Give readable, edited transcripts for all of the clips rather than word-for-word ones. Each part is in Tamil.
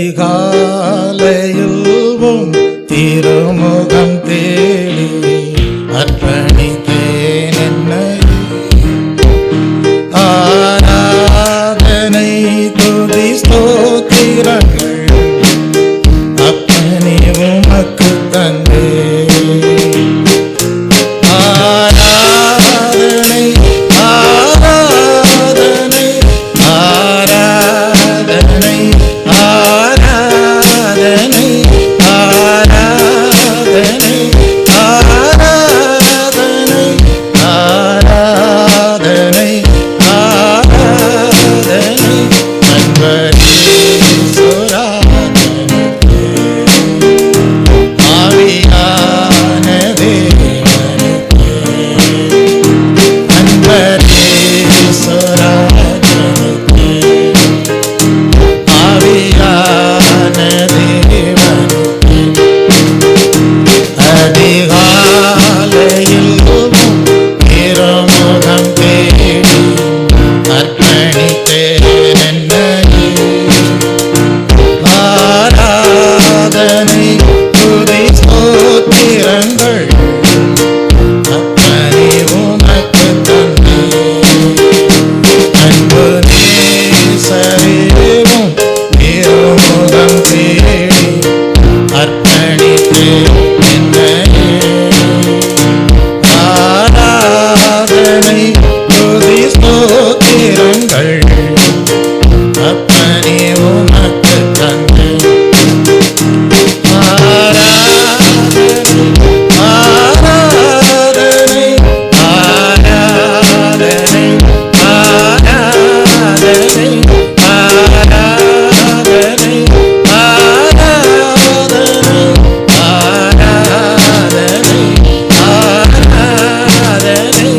அதிகாலையில் திருமுகம் தேடி அர்ப்பணித்தேன் என்னை. ஆராதனை துதி ஸ்தோத்திரங்கள் அப்பனே உமக்கு தந்தேன். ஆராதனை ஆராதனை ஆராதனை ஆராதனை ஆராதனை ஆராதனை ஆராதனை ஆராதனை அன்பரீஸ்வராஜனுக்கே ஆவியான தேவனுக்கே அன்பரீஸ்வராஜனுக்கே ஆவியான தேவனுக்கே அதிகாலையில் திருமுகம் தேடி அர்ப்பணித்தேன் என்னை. ஆராதனை துதி ஸ்தோத்திரங்கள் அப்பனே உமக்கு தந்தேன். அன்பு நேசரேவும் திருமுகம் தேடி அர்ப்பணித்தேன் என்னை. ஆராதனை துதி ஸ்தோத்திரங்கள் அப்பனே உமக்கு தந்தேன். ஆராதனை ஆராதனை ஆராதனை ஆராதனை ஆராதனை ஆராதனை ஆராதனை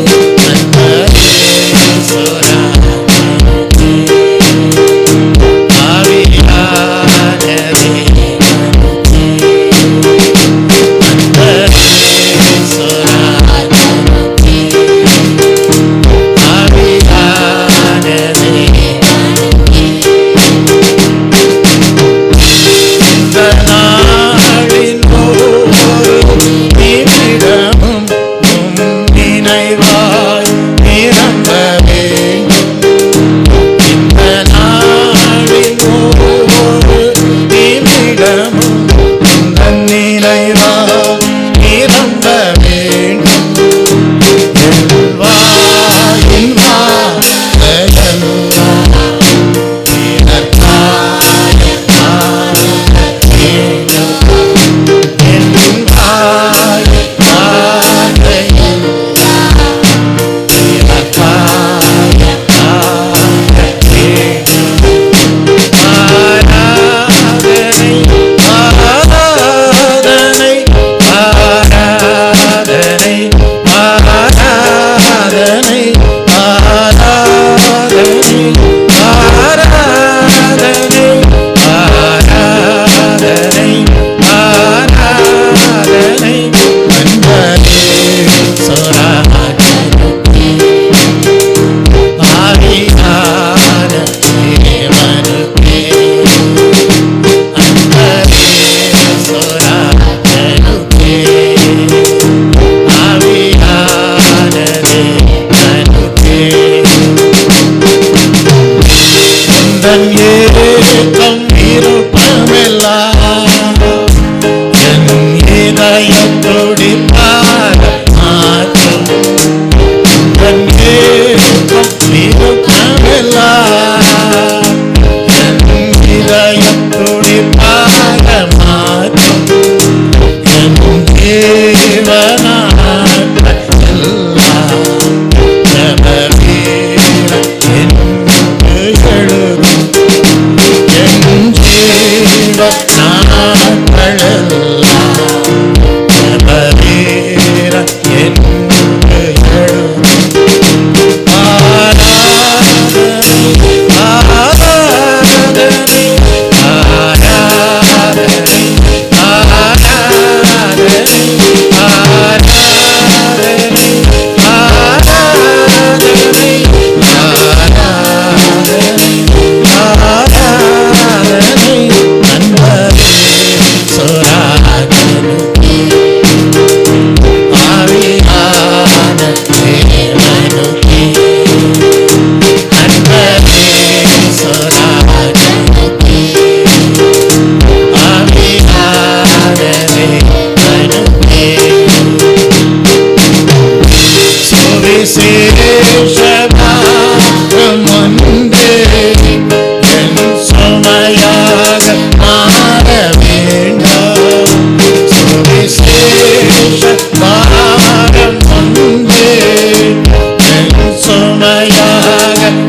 அன்பரீஸ்வராஜனுக்கே ஆவியான தேவனுக்கே அன்பரீஸ்வராஜனுக்கே ஆவியான தேவனுக்கே. இந்த நாளின் ஒவ்வொரு நிமிடமும் உம் நினைவாய் நிரம்ப வேண்டும். இந்த நாளின் ஒவ்வொரு நிமிடமும் இந்த நினைவாய் நிரம்ப வேண்டும். என் வாயின் வார்த்தையெல்லாம் நினக்காக வேண்டும். என் வாயின் வார்த்தையெல்லாம் நினக்காக வேண்டும். ஆராதனை ஆராதனை ஆராதனை ஆராதனை ஆராதனை ஆராதனை ஆராதனை ஆராதனை அன்பரீஸ்வராஜனுக்கே ஆவியான தேவனுக்கே அன்பரீஸ்வராஜனுக்கே ஆவியான தேவனுக்கே. உந்தன் ஏக்கம் விருப்பமெல்லாம் என் இதயம் துடிப்பாக மாற்றும். உந்தன் ஏக்கம் விருப்பமெல்லாம் என் இதயம் துடிப்பாக மாற்றும். என் தேவனாக எல்லாம் ஜெபவீர என்று எழுதும். என் ஜீவ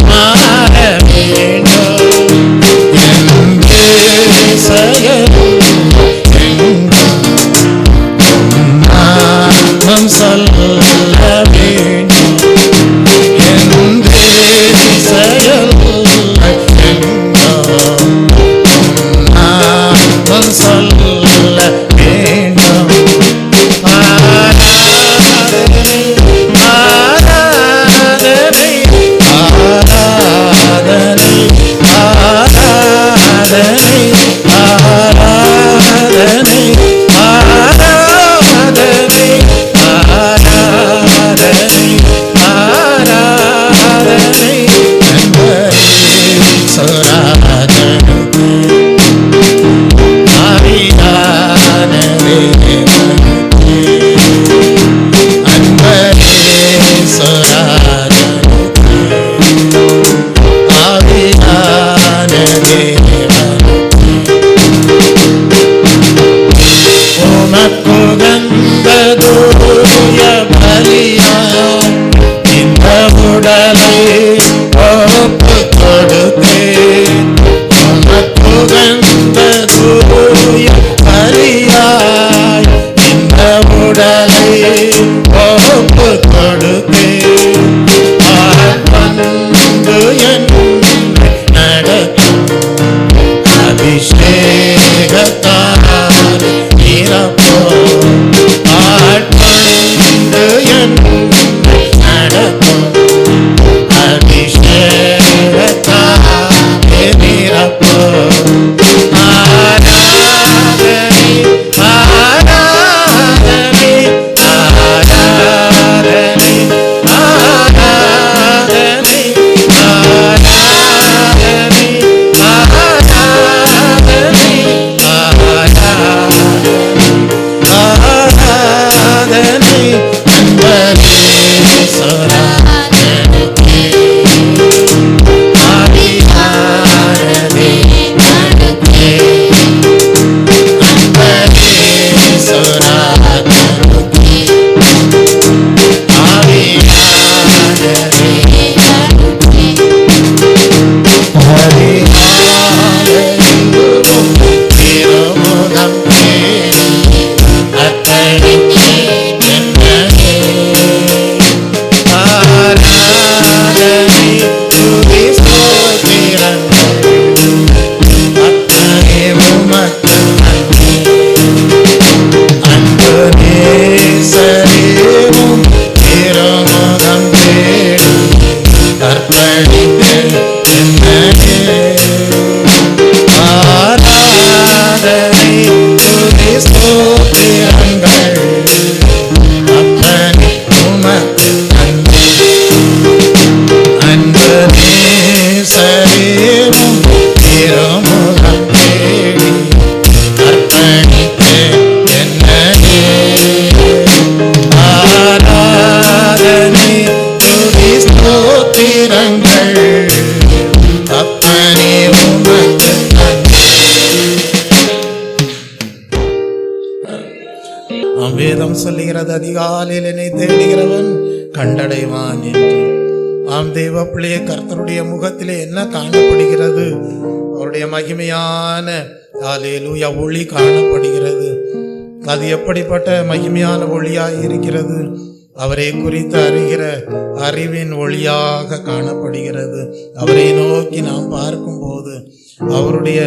மாற வேண்டும். என்று செயல் நாமம் சொல்ல வேண்டும். என்று செயல் நாமம் சொல்ல வேண்டும். ஆராதனை ஆராதனை ஆராதனை ஆராதனை ஆராதனை ஆராதனை ஆராதனை ஆராதனை சொராதனுக்கு ஆவியான தேவனுக்கு அன்பரே சொராதனுக்கு ஆவியான தேவனுக்கு உமக்குகந்ததூய பலியாய் இந்த உடலை ஒப்புக் கொடுத்தேன். உமக்குகந்ததூய பலியாய் இந்த உடலை ஒப்புக் கொடுத்தேன். ஆட்கொண்டு என்னை நடத்தும் அபிஷேகத்தால் நிரப்போ. ஆட்கொண்டு என்னை நடத்தும் அபிஷேகத்தால் நிரப்போ. ஆராதனை ஆராதனை ஆராதனை ஆராதனை ஆராதனை ஆராதனை ஆராதனை அன்பரே சொராதனுக்கு ஆவியான தேவனுக்கு அன்பரே சொராதனுக்கு ஆவியான தேவனுக்கு ஹரியாலெங்கும் திருமுகம் தேடி அர்ப்பணித்தேன் என்னையே. ஆராதனை துதி ஸ்தோத்திரங்கள் அத்தனை உமக்கு நன்றி. அன்பு நேசரேவும் திருமுகம் தேடி அர்ப்பணித்தேன் என்னையே. ஆராதனை துதி ஸ்தோத்திரங்கள் அத்தனை உமக்கு நன்றி. அன்பு நேசரேவும் திருமுகம் தேடி அர்ப்பணித்தேன் என்னையே. ஆராதனை துதி ஸ்தோத்திரங்கள் அத்தனை உமக்கு நன்றி. வேதம் சொல்லுகிறது, அதிகாலையில் என்னை தேடுகிறவன் கண்டடைவான் என்று. ஆம் தேவ பிள்ளையே, கர்த்தருடைய முகத்திலே என்ன காணப்படுகிறது? அவருடைய மகிமையான ஹல்லேலூயா ஒளி காணப்படுகிறது. அது எப்படிப்பட்ட மகிமையான ஒளியாய் இருக்கிறது? அவரை குறித்து அறிகிற அறிவின் ஒளியாக காணப்படுகிறது. அவரை நோக்கி நாம் பார்க்கும்போது அவருடைய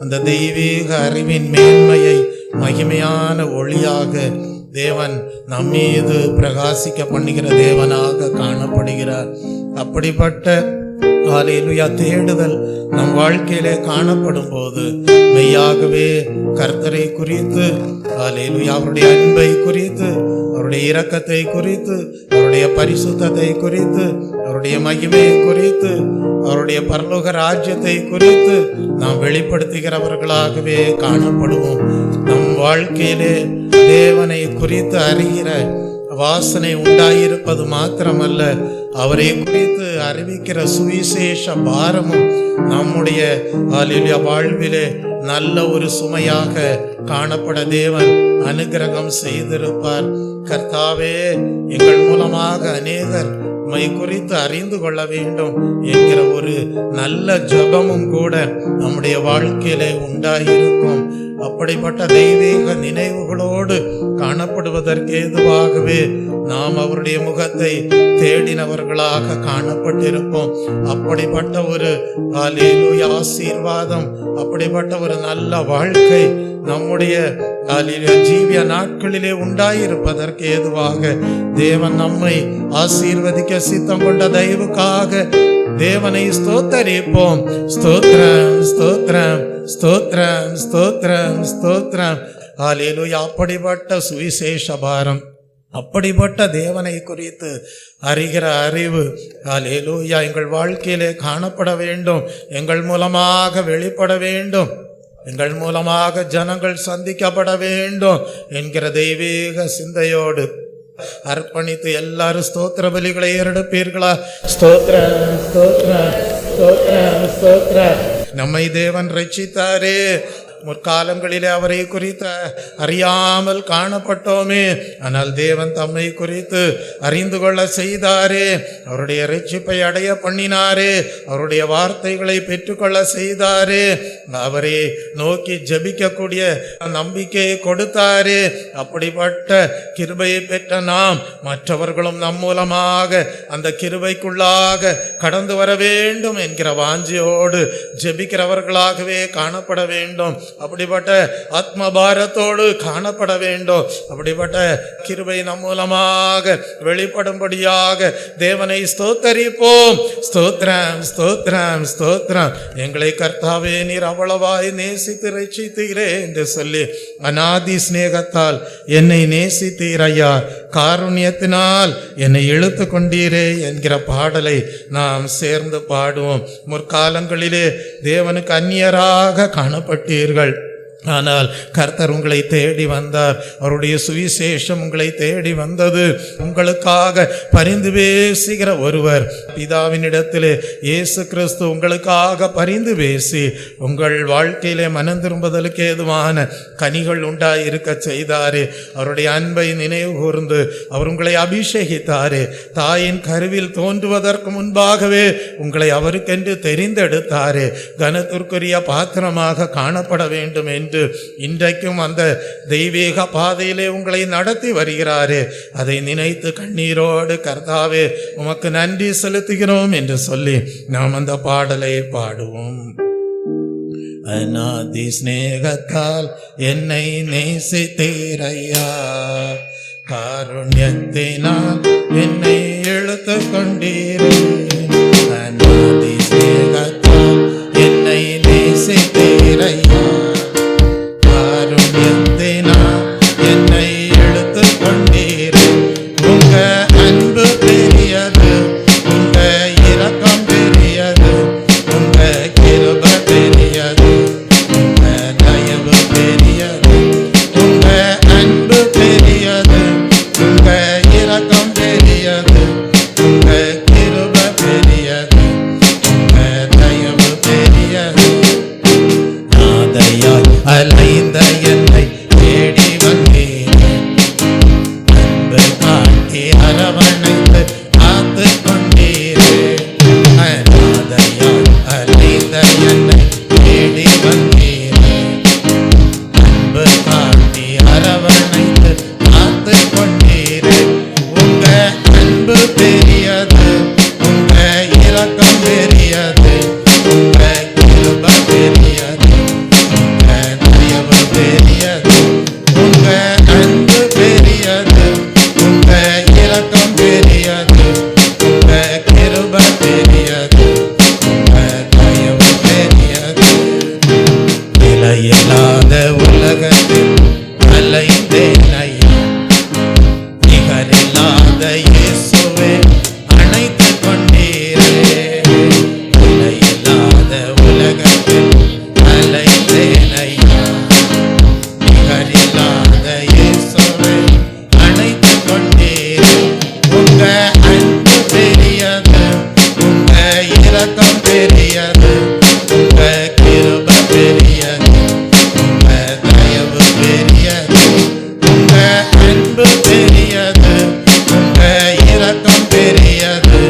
அந்த தெய்வீக அறிவின் மேன்மையை மகிமையான ஒளியாக தேவன் நம்மீது பிரகாசிக்க பண்ணுகிற தேவனாக காணப்படுகிறார். அப்படிப்பட்ட ஹல்லேலூயா தேடுதல் நம் வாழ்க்கையிலே காணப்படும் போது மெய்யாகவே கர்த்தரை குறித்து, ஹல்லேலூயா அவருடைய அன்பை குறித்து, அவருடைய இரக்கத்தை குறித்து, அவருடைய பரிசுத்தத்தை குறித்து, அவருடைய மகிமையை குறித்து, அவருடைய பரலோக ராஜ்யத்தை குறித்து நாம் வெளிப்படுத்துகிறவர்களாகவே காணப்படுவோம். நம் வாழ்க்கையிலே தேவனை குறித்து அறிகிற வாசனை உண்டாயிருப்பது மாத்திரமல்ல, அவரை குறித்து அறிவிக்கிற சுவிசேஷ பாரமும் நம்முடைய ஹல்லேலூயா வாழ்விலே நல்ல ஒரு சுமையாக காணப்பட தேவன் அனுக்கிரகம் செய்திருப்பார். கர்த்தாவே, எங்கள் மூலமாக அநேகர் உம்மை குறித்து அறிந்து கொள்ள வேண்டும் என்கிற ஒரு நல்ல ஜெபமும் கூட நம்முடைய வாழ்க்கையிலே உண்டாயிருக்கும். அப்படிப்பட்ட தெய்வீக நினைவுகளோடு காணப்படுவதற்கு ஏதுவாகவே நாம் அவருடைய முகத்தை தேடினவர்களாக காணப்பட்டிருப்போம். அப்படிப்பட்ட ஒரு ஹல்லேலூயா ஆசீர்வாதம், அப்படிப்பட்ட ஒரு நல்ல வாழ்க்கை நம்முடைய ஜீவிய நாட்களிலே உண்டாயிருப்பதற்கு ஏதுவாக தேவன் நம்மை ஆசீர்வதிக்க சித்தம் கொண்ட தயவுக்காக தேவனை ஸ்தோத்தரிப்போம். ஸ்தோத்திரம் ஸ்தோத்திரம் ஸ்தோத்திரம் ஸ்தோத்திரம் ஸ்தோத்திரம். ஹல்லேலூயா. அப்படிப்பட்ட சுவிசேஷ பாரம், அப்படிப்பட்ட தேவனை குறித்து அறிகிற அறிவு ஹல்லேலூயா எங்கள் வாழ்க்கையிலே காணப்பட வேண்டும். எங்கள் மூலமாக வெளிப்பட வேண்டும். எங்கள் மூலமாக ஜனங்கள் சந்திக்கப்பட வேண்டும் என்கிற தெய்வீக சிந்தையோடு அர்ப்பணித்து எல்லாரும் ஸ்தோத்திர பலிகளை ஏறெடுப்பீர்களா? ஸ்தோத்திரம் ஸ்தோத்திரம் ஸ்தோத்திரம் ஸ்தோத்திரம். நம்மை தேவன் ரட்சித்தாரே, முற்காலங்களிலே அவரை குறித்து அறியாமல் காணப்பட்டோமே, ஆனால் தேவன் தம்மை குறித்து அறிந்து கொள்ள செய்தாரே, அவருடைய ரட்சிப்பை அடைய பண்ணினாரே, அவருடைய வார்த்தைகளை பெற்றுக்கொள்ள செய்தாரே, அவரை நோக்கி ஜெபிக்கக்கூடிய நம்பிக்கையை கொடுத்தாரே. அப்படிப்பட்ட கிருபையை பெற்ற நாம் மற்றவர்களும் நம் மூலமாக அந்த கிருபைக்குள்ளாக கடந்து வர வேண்டும் என்கிற வாஞ்சியோடு ஜெபிக்கிறவர்களாகவே காணப்பட வேண்டும். அப்படிப்பட்ட ஆத்ம பாரத்தோடு காணப்பட வேண்டும். அப்படிப்பட்ட கிருபை நம் மூலமாக வெளிப்படும்படியாக தேவனை ஸ்தோத்தரிப்போம். ஸ்தோத்திரம் ஸ்தோத்திரம் ஸ்தோத்திரம். எங்களை கர்த்தாவே நீர் அவ்வளவாய் நேசித்து ரட்சித்தீரே என்று சொல்லி அநாதி சிநேகத்தால் என்னை நேசித்தீர் ஐயா, காருண்யத்தினால் என்னை இழுத்து கொண்டீரே என்கிற பாடலை நாம் சேர்ந்து பாடுவோம். முற்காலங்களிலே தேவனுக்கு அந்நியராக காணப்பட்டீர்கள், ஆனால் கர்த்தர் உங்களை தேடி வந்தார். அவருடைய சுவிசேஷம் உங்களை தேடி வந்தது. உங்களுக்காக பரிந்து பேசுகிற ஒருவர் பிதாவினிடத்திலே இயேசு கிறிஸ்து உங்களுக்காக பரிந்து பேசி உங்கள் வாழ்க்கையிலே மனம் திரும்புதலுக்கு ஏதுவான கனிகள் உண்டாயிருக்க செய்தாரே. அவருடைய அன்பை நினைவு கூர்ந்து அவர் உங்களை அபிஷேகித்தாரே. தாயின் கருவில் தோன்றுவதற்கு முன்பாகவே உங்களை அவருக்கென்று தெரிந்தெடுத்தாரே. கனத்திற்குரிய பாத்திரமாக காணப்பட வேண்டும் என்று இன்றைக்கும் அந்த தெய்வீக பாதையிலே உங்களை நடத்தி வருகிறாரே. அதை நினைத்து கண்ணீரோடு கர்த்தாவே உமக்கு நன்றி செலுத்துகிறோம் என்று சொல்லி நாம் அந்த பாடலை பாடுவோம். அநாதி சிநேகத்தால் என்னை நேசித்தீரையா, காருண்யத்தினால் என்னை இழுத்து கொண்டீரே. அநாதி சிநேகத்தால் என்னை நேசித்தீரையா, காருண்யத்தினால் என்னை இழுத்து கொண்டீரே. உங்க அன்பு பெரியது, உங்க இரக்கம் பெரியது, உங்க கிருபை பெரியது, உங்க தயவு பெரியது. உங்க அன்பு பெரியது, உங்க இரக்கம் பெரியது, உங்க கிருபை பெரியது, உங்க தயவு பெரியது. நாதையாய் அலைந்த என்னை தேடி வந்தீரே, அன்பு காட்டி அரவணைத்து காத்து கொண்டீரே. நாதையாய் அலைந்த என்னை தேடி வந்தீரே, அன்பு காட்டி அரவணைத்து காத்து கொண்டீரே. உங்க அன்பு பெரியது, உங்க இரக்கம் பெரியது, உங்க கிருபை பெரியது, உங்க தயவு பெரியது. உங்க அன்பு பெரியது, உங்க இரக்கம் பெரியது, உங்க கிருபை பெரியது, உங்க தயவு பெரியது. நிலையில்லாத உலகத்தில் அலைந்தேன் ஐயா, நிகரில்லாத இயேசுவே அணைத்து கொண்டீரே. நிலையில்லாத உலகத்தில் அலைந்தேன் ஐயா, நிகரில்லாத இயேசுவே அணைத்து கொண்டீரே. உங்க அன்பு பெரியது, உங்க இரக்கம் பெரியது, உங்க கிருபை பெரியது, உங்க தயவு பெரியது. உங்க அன்பு பெரியது, உங்க இரக்கம் பெரியது,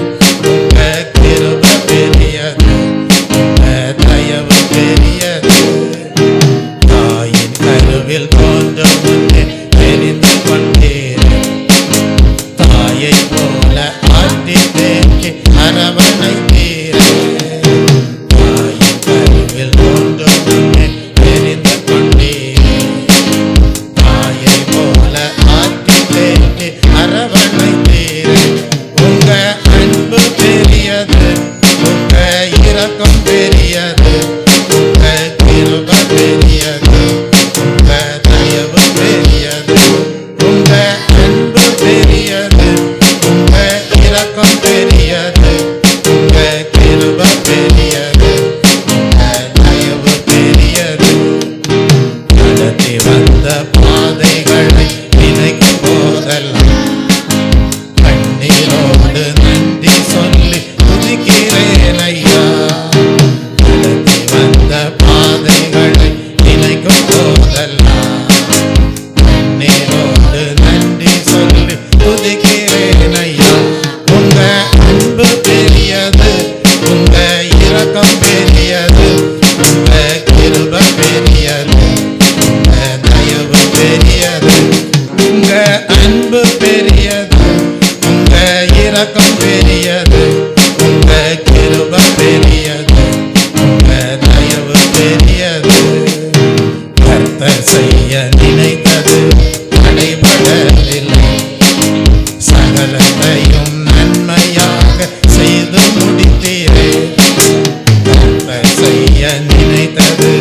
கர்த்தர் செய்ய நினைத்தது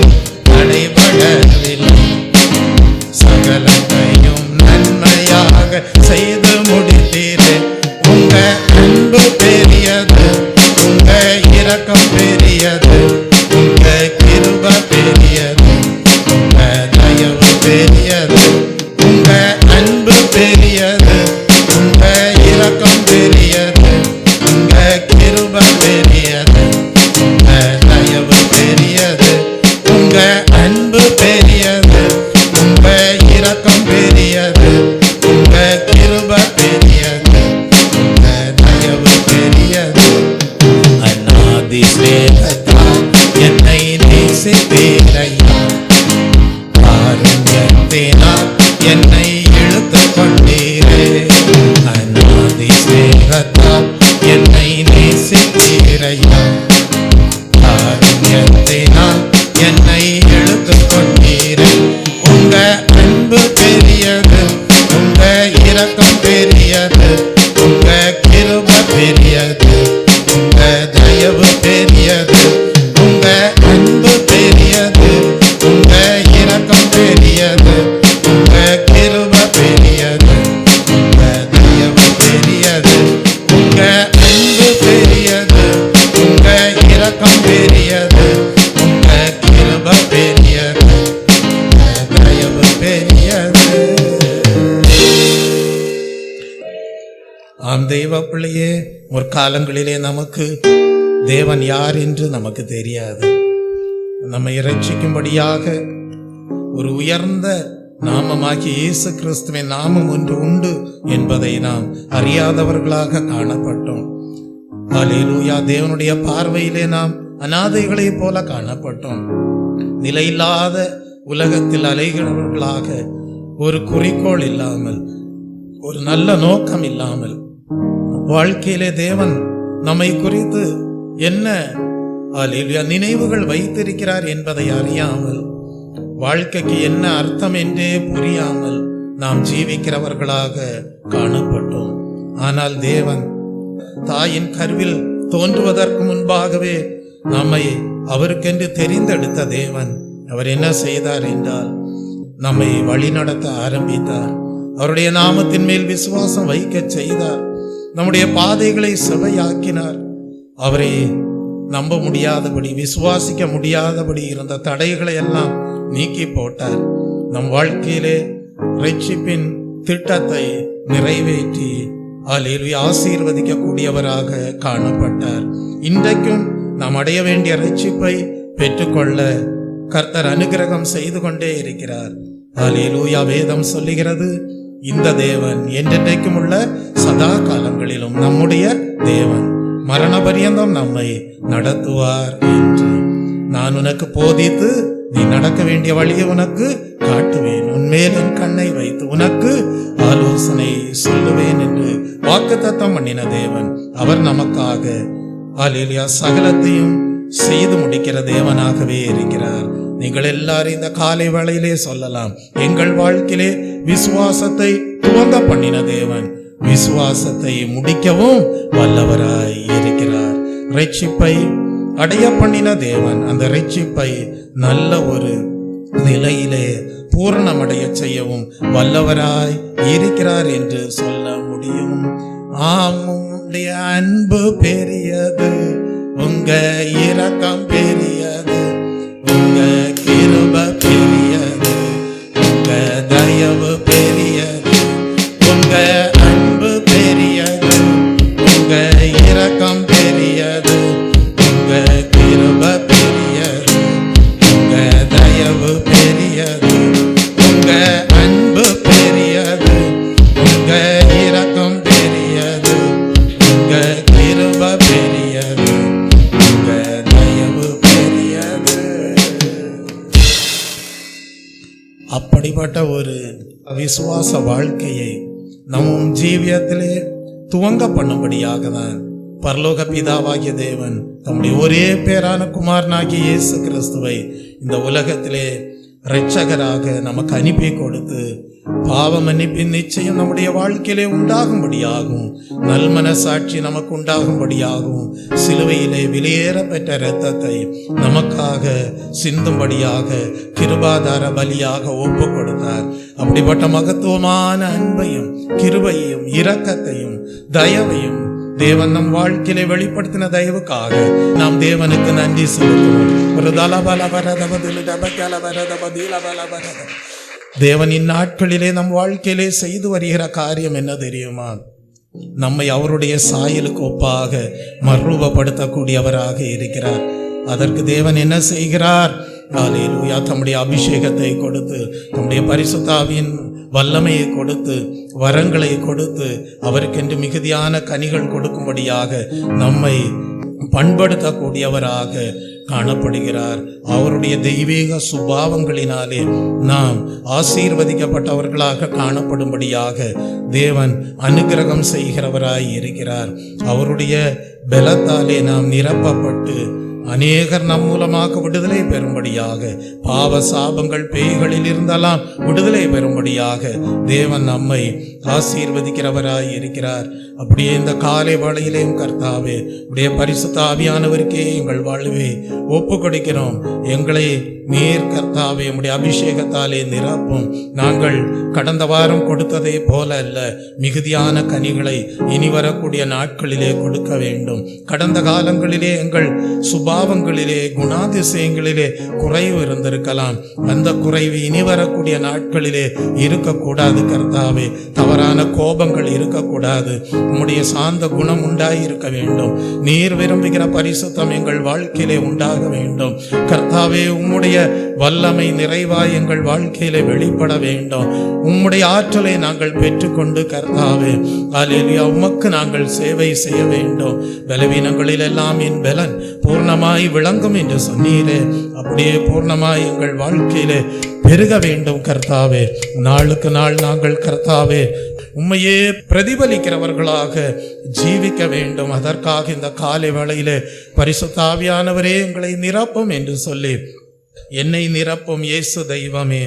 தடைபடவில்லை. சகலத்தையும் நன்மையாக செய்து முடித்தீரே. உங்க அன்பு பெரியது, உங்க இரக்கம் பெரியது, உங்க கிருபை பெரியது, உங்க தயவு பெரியது. உங்க அன்பு பெரியது, உங்க இரக்கம் பெரியது, உங்க கிருபை பெரியது, உங்க தயவு பெரியது. உங்க அன்பு பெரியது, உங்க இரக்கம் பெரியது, உங்க கிருபை பெரியது, உங்க தயவு பெரியது. அநாதி ஸ்நேகத்தால் என்னை நேசித்தீரையா. காருண்யத்தினால் என்னை இழுத்து கொண்டீரே. அநாதி ஸ்நேகத்தால் என்னை நேசித்தீரையா. காருண்யத்தினால் என்னை இழுத்து கொண்டீரே. உங்க அன்பு பெரியது, உங்க இரக்கம் பெரியது, உங்க கிருபை பெரியது, உங்க தயவு பெரியது. உங்க அன்பு பெரியது, உங்க இரக்கம் பெரியது, உங்க கிருபை பெரியது, உங்க தயவு பெரியது. உங்க அன்பு பெரியது, உங்க இரக்கம் பெரியது, உங்க கிருபை பெரியது, உங்க தயவு பெரியது. ஆம் தெய்வ பிள்ளையே, ஒரு காலங்களிலே நமக்கு தேவன் யார் என்று நமக்கு தெரியாது. நம்மை இரட்சிக்கும்படியாக ஒரு உயர்ந்த நாமமாகிய இயேசு கிறிஸ்துவின் நாமம் ஒன்று உண்டு என்பதை நாம் அறியாதவர்களாக காணப்பட்டோம். அல்லேலூயா. தேவனுடைய பார்வையிலே நாம் அநாதைகளைப் போல காணப்பட்டோம். நிலையில்லாத உலகத்தில் அலைகிறவர்களாக, ஒரு குறிக்கோள் இல்லாமல், ஒரு நல்ல நோக்கம் இல்லாமல், வாழ்க்கையிலே தேவன் நம்மை குறித்து என்ன அல்லேலூயா நினைவுகள் வைத்திருக்கிறார் என்பதை அறியாமல், வாழ்க்கைக்கு என்ன அர்த்தம் என்றே புரியாமல் நாம் ஜீவிக்கிறவர்களாக காணப்பட்டோம். ஆனால் தேவன் தாயின் கருவில் தோன்றுவதற்கு முன்பாகவே நம்மை அவருக்கென்று தெரிந்தெடுத்த தேவன் அவர் என்ன செய்தார் என்றால், நம்மை வழிநடத்த ஆரம்பித்தார். அவருடைய நாமத்தின் மேல் விசுவாசம் வைக்க செய்தார். நம்முடைய பாதைகளை செவையாக்கினார். அவரை நம்ப முடியாதபடி, விசுவாசிக்க முடியாதபடி இருந்த தடைகளை எல்லாம் நீக்கி போட்டார். நம் வாழ்க்கையிலே ரட்சிப்பின் திட்டத்தை நிறைவேற்றி அல்லேலூயா ஆசீர்வதிக்க கூடியவராக காணப்பட்டார். இன்றைக்கும் நாம் அடைய வேண்டிய ரட்சிப்பை பெற்றுக்கொள்ள கர்த்தர் அனுகிரகம் செய்து கொண்டே இருக்கிறார். அல்லேலூயா. வேதம் சொல்லுகிறது, இந்த தேவன் என்றென்றைக்கும் உள்ள சதா காலங்களிலும் நம்முடைய தேவன், மரண பரியந்தம் நம்மை நடத்துவார் என்று. நான் உனக்கு போதித்து நீ நடக்க வேண்டிய வழியை உனக்கு காட்டுவேன், உன்மேல் என் கண்ணை வைத்து உனக்கு ஆலோசனை சொல்லுவேன் என்று வாக்குத்தத்தம் பண்ணின தேவன். அவர் நமக்காக அல்லேலூயா சகலத்தையும் செய்து முடிக்கிற தேவனாகவே இருக்கிறார். நீங்கள் எல்லாரும் இந்த காலை வேளையிலே சொல்லலாம், எங்கள் வாழ்க்கையிலே விசுவாசத்தை துவங்க பண்ணின தேவன் விசுவாசத்தை முடிக்கவும் வல்லவராய் இருக்கிறார். ரட்சிப்பை அடைய பண்ணின தேவன் அந்த ரட்சிப்பை நல்ல ஒரு நிலையிலே பூரணமடைய செய்யவும் வல்லவராய் இருக்கிறார் என்று சொல்ல முடியும். ஆமுடைய அன்பு பெரியது, உங்க இரக்கம் பெரியது, உங்க கிருபை பெரியது, உங்க தயவு பெரியது, உங்க அன்பு பெரியது, உங்க இரக்கம் பெரியது, உங்க கிருபை பெரியது, உங்க தயவு பெரியது, உங்க அன்பு பெரியது, உங்க இரக்கம் பெரியது, உங்க கிருபை பெரியது, உங்க தயவு பெரியது. அப்படிப்பட்ட ஒரு விசுவாச வாழ்க்கையை நம் ஜீவியத்திலே துவங்க பண்ணும்படியாக தான் பரலோக பிதாவாகிய தேவன் தம்முடைய ஒரே பேரான குமாரனாகிய இயேசு கிறிஸ்துவை இந்த உலகத்திலே இரட்சகராக நமக்கு அனுப்பி கொடுத்து பாவ மன்னிப்பின் நிச்சயம் நம்முடைய வாழ்க்கையிலே உண்டாகும்படியாகும், நல்மனசாட்சி நமக்கு உண்டாகும்படியாகும், சிலுவையிலே வெளியேற பெற்ற இரத்தத்தை நமக்காக சிந்தும்படியாக கிருபாதார பலியாக ஒப்பு கொடுத்தார். அப்படிப்பட்ட மகத்துவமான அன்பையும் கிருபையையும் இரக்கத்தையும் தயவையும் தேவன் நம் வாழ்க்கையிலே வெளிப்படுத்தின தயவுக்காக நாம் தேவனுக்கு நன்றி செலுத்துவோம். தேவன் இந்நாட்களிலே நம் வாழ்க்கையிலே செய்து வருகிற காரியம் என்ன தெரியுமா? நம்மை அவருடைய சாயலுக்கு ஒப்பாக மறுரூபப்படுத்தக்கூடியவராக இருக்கிறார். அதற்கு தேவன் என்ன செய்கிறார்? ஹல்லேலூயா, தம்முடைய அபிஷேகத்தை கொடுத்து, தம்முடைய பரிசுத்த ஆவியின் வல்லமையை கொடுத்து, வரங்களை கொடுத்து, அவருக்கென்று மிகுதியான கனிகள் கொடுக்கும்படியாக நம்மை பண்படுத்தக்கூடியவராக காணப்படுகிறார். அவருடைய தெய்வீக சுபாவங்களினாலே நாம் ஆசீர்வதிக்கப்பட்டவர்களாக காணப்படும்படியாக தேவன் அனுக்கிரகம் செய்கிறவராய் இருக்கிறார். அவருடைய பலத்தாலே நாம் நிரப்பப்பட்டு அநேகர் நம் மூலமாக விடுதலை பெறும்படியாக, பாவ சாபங்கள் பேய்களில் இருந்தாலாம் விடுதலை பெறும்படியாக தேவன் நம்மை ஆசீர்வதிக்கிறவராய் இருக்கிறார். அப்படியே இந்த காலை வேளையிலேயும் கர்த்தாவே, உடைய பரிசுத்த ஆவியானவருக்கே எங்கள் வாழ்வை ஒப்பு கொடுக்கிறோம். எங்களை நீர் கர்த்தாவே உடைய அபிஷேகத்தாலே நிரப்பும். நாங்கள் கடந்த வாரம் கொடுத்ததை போல அல்ல, மிகுதியான கனிகளை இனி வரக்கூடிய நாட்களிலே கொடுக்க வேண்டும். கடந்த காலங்களிலே எங்கள் சுபாவங்களிலே குணாதிசயங்களிலே குறைவு இருந்திருக்கலாம். அந்த குறைவு இனி வரக்கூடிய நாட்களிலே இருக்கக்கூடாது கர்த்தாவே. தவறான கோபங்கள் இருக்கக்கூடாது. உம்முடைய சாந்த குணம் உண்டாயிருக்க வேண்டும். நீர் விரும்புகிற பரிசுத்தம் எங்கள் வாழ்க்கையிலே உண்டாக வேண்டும் கர்த்தாவே. உம்முடைய வல்லமை நிறைவாய் எங்கள் வாழ்க்கையிலே வெளிப்பட வேண்டும். உம்முடைய ஆற்றலை நாங்கள் பெற்றுக்கொண்டு கர்த்தாவே, ஹல்லேலூயா, உமக்கு நாங்கள் சேவை செய்ய வேண்டும். பலவீனங்களில் எல்லாம் என் பலன் பூர்ணமாய் விளங்கும் என்று சொன்னீரே, அப்படியே பூர்ணமாய் எங்கள் வாழ்க்கையிலே பெருக வேண்டும் கர்த்தாவே. நாளுக்கு நாள் நாங்கள் கர்த்தாவே உம்மையே பிரதிபலிக்கிறவர்களாக ஜீவிக்க வேண்டும். அதற்காக இந்த காலை வேளையிலே பரிசுத்த ஆவியானவரே எங்களை நிரப்பும் என்று சொல்லி, என்னை நிரப்பும் இயேசு தெய்வமே,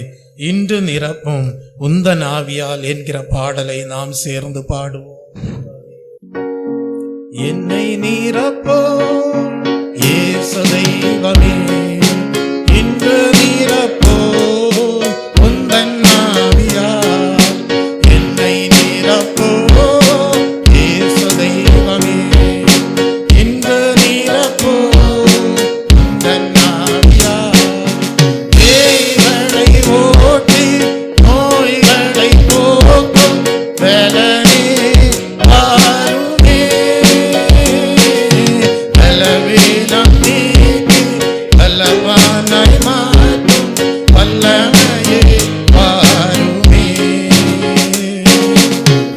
இன்று நிரப்பும் உந்தன் ஆவியால் என்கிற பாடலை நாம் சேர்ந்து பாடுவோம். என்னை நிரப்பும் இயேசு தெய்வமே, இன்று நிரப்பும் உந்தன் ஆவியால் என்னை நிரப்பும் இயேசு தெய்வமே, இன்று நிரப்பும் உந்தன் ஆவியால் பேய்களை ஓட்டி நோய்களை போக்கும் பலனே வாருமே, பலவீனம் நீக்கி பலவானாய் மாற்றும் வல்லமையே வாருமே,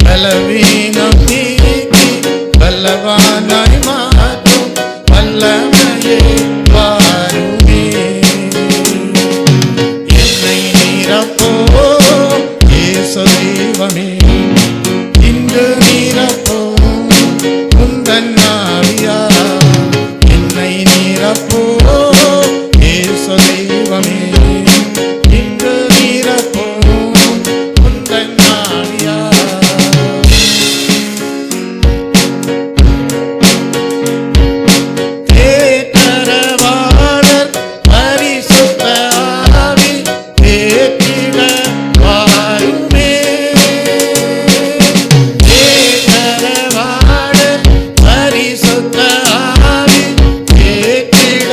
பலவீனம் நீக்கி பலவானாய் மாற்றும் வல்லமையே வாருமே. என்னை நிரப்பும் இயேசு தெய்வமே, இன்று நிரப்பும் உந்தன் ஆவியால் என்னை நிரப்பும் இயேசு தெய்வமே, இன்று நிரப்பும் உந்தன் ஆவியால். தேற்றரவாளர் பரிசுத்த ஆவி தேற்றிட வாருமே, தேற்றரவாளர் பரிசுத்த ஆவி தேற்றிட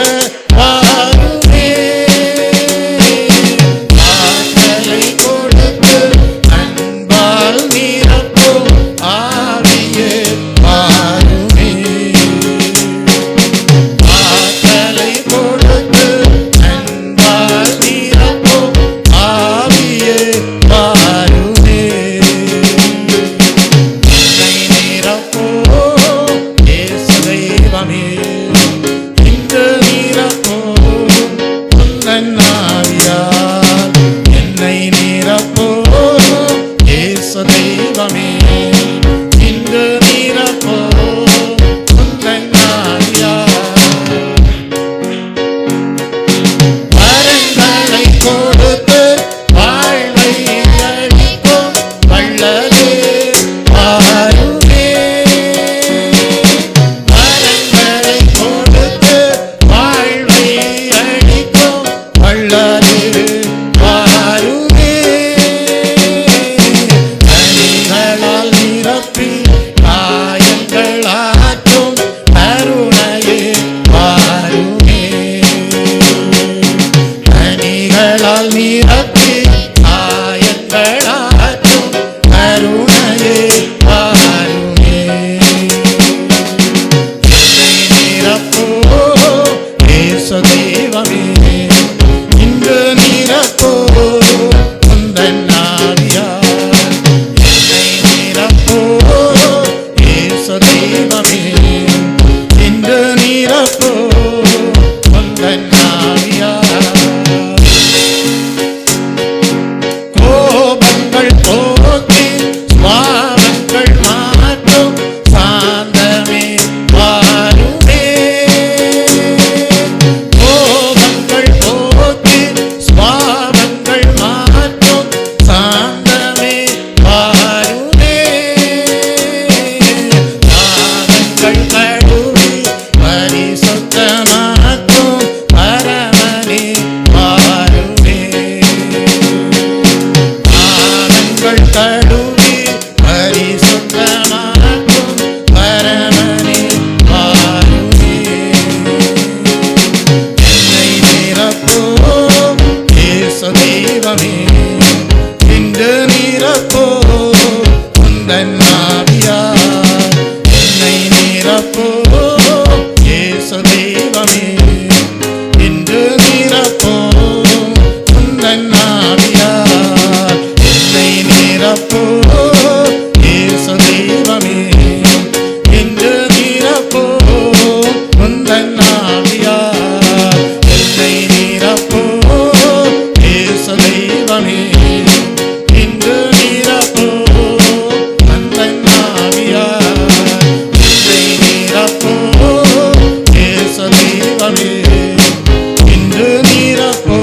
இன்று நீரப்போ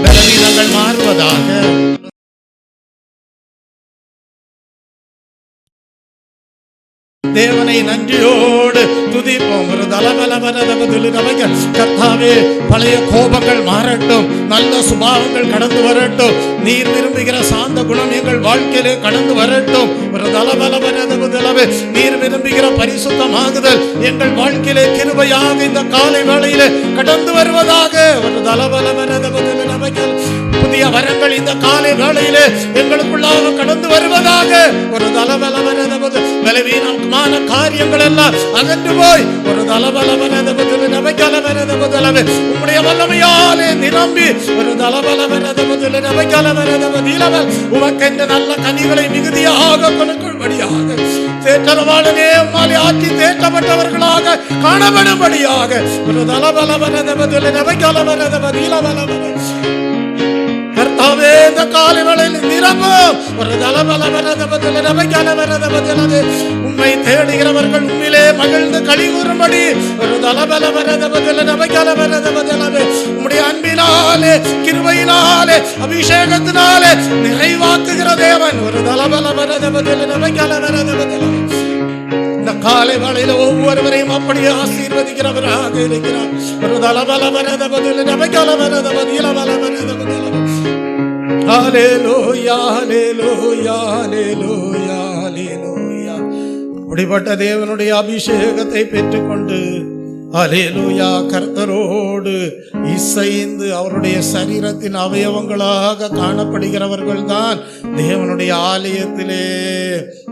பலவீனங்கள் மாறுவதாக. தேவனை நன்றியோடு துதிப்போம். ஒரு கர்த்தாவே, பழைய கோபங்கள் மாறட்டும், நல்ல சுபாவங்கள் கடந்து வரட்டும், நீர் விரும்புகிற சாந்த குணம் எங்கள் வாழ்க்கையிலே கடந்து வரட்டும். ஒரு நீர் விரும்புகிற பரிசுத்தமாகுதல் எங்கள் வாழ்க்கையிலே கிருபையாக இந்த காலை வேளையிலே கடந்து வருவதாக. ஒரு புதிய வரங்கள் இந்த காலை வேளையிலே எங்களுக்குள்ளாக கடந்து வருவதாக. ஒரு பலவீனமான காரியங்கள் எல்லாம் அகன்று போய் ஒரு உம்முடைய வல்லமையாலே நிரம்பி ஒரு உமக்கென்ற நல்ல கனிகளை மிகுதியாக கொடுக்கும்படியாக, தேற்றவாளனே உம்மாலே ஆற்றி தேற்றப்பட்டவர்களாக காணப்படும்படியாக ஒரு கர்த்தாவே, இந்த காலை வேளையில் நிரம்பும். ஒரு உம்மை தேடுகிறவர்கள் உம்மிலே மகிழ்ந்து களி கூறும்படி ஒரு உம்முடைய அன்பினாலே, கிருபையினாலே, அபிஷேகத்தினாலே நிறைவாக்குகிற தேவன். ஒரு இந்த காலை வேளையில ஒவ்வொருவரையும் அப்படியே ஆசீர்வதிக்கிறவராக இருக்கிறார். ஒரு ஹல்லேலூயா, ஹல்லேலூயா, ஹல்லேலூயா, ஹல்லேலூயா. அப்படிப்பட்ட தேவனுடைய அபிஷேகத்தை பெற்றுக்கொண்டு ஹல்லேலூயா கர்த்தரோடு இசைந்து அவருடைய சரீரத்தின் அவயவங்களாக காணப்படுகிறவர்கள் தான் தேவனுடைய ஆலயத்திலே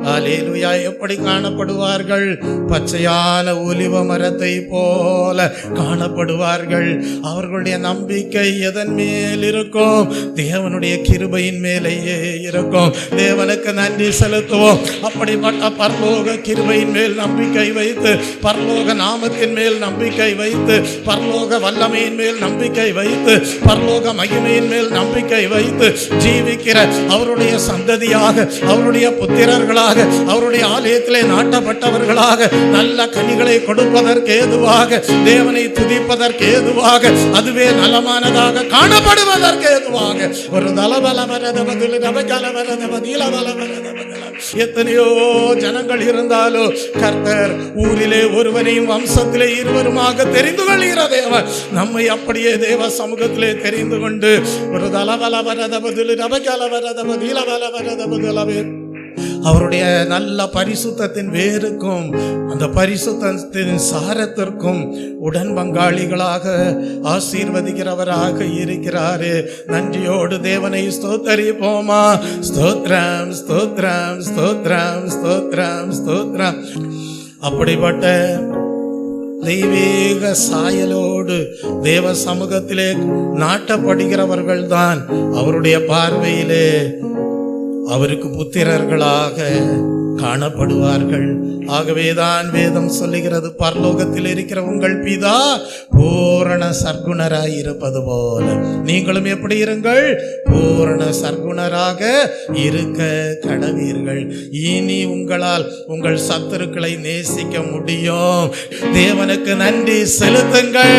ஹல்லேலூயா எப்படி காணப்படுவார்கள்? பச்சையான ஒலிவ மரத்தை போல காணப்படுவார்கள். அவர்களுடைய நம்பிக்கை எதன் மேல் இருக்கும்? தேவனுடைய கிருபையின் மேலேயே இருக்கும். தேவனுக்கு நன்றி செலுத்துவோம். அப்படிப்பட்ட பரலோக கிருபையின் மேல் நம்பிக்கை வைத்து, பரலோக நாமத்தின் மேல் நம்பிக்கை வைத்து, பரலோக வல்லமையின் மேல் நம்பிக்கை வைத்து, பரலோக மகிமையின் மேல் நம்பிக்கை வைத்து ஜீவிக்கிற அவருடைய சந்ததியாக, அவருடைய புத்திரர்களாக, அவருடைய ஆலயத்திலே நாட்டப்பட்டவர்களாக, நல்ல கனிகளை கொடுப்பதற்கு ஏதுவாக, தேவனை துதிப்பதற்கு ஏதுவாக, அதுவே நலமானதாக காணப்படுவதற்கு ஏதுவாக ஒரு எத்தனையோ ஜனங்கள் இருந்தாலோ கர்த்தர் ஊரிலே ஒருவனையும் வம்சத்திலே இருவருமாக தெரிந்து கொள்கிற தேவன் நம்மை அப்படியே தேவ சமூகத்திலே தெரிந்து கொண்டு ஒரு அவருடைய நல்ல பரிசுத்தத்தின் வேருக்கும் அந்த பரிசுத்தத்தின் சாரத்திற்கும் உடன் பங்காளிகளாக ஆசீர்வதிக்கிறவராக இருக்கிறாரே. நன்றியோடு தேவனை ஸ்தோத்தரிப்போமா? ஸ்தோத்ரம், ஸ்தோத்ரம், ஸ்தோத்ரம், ஸ்தோத்ரம், ஸ்தோத்ரம். அப்படிப்பட்ட தெய்வீக சாயலோடு தேவ சமூகத்திலே நாட்டப்படுகிறவர்கள் தான் அவருடைய பார்வையிலே அவருக்கு புத்திரர்களாக காணப்படுவார்கள். ஆகவேதான் வேதம் சொல்லுகிறது, பரலோகத்தில் இருக்கிற உங்கள் பிதா பூரண சர்க்குணராய் இருப்பது போல நீங்களும் எப்படி இருங்கள்? பூரண சர்க்குணராக இருக்க கடவீர்கள். இனி உங்களால் உங்கள் சத்துருக்களை நேசிக்க முடியும். தேவனுக்கு நன்றி செலுத்துங்கள்.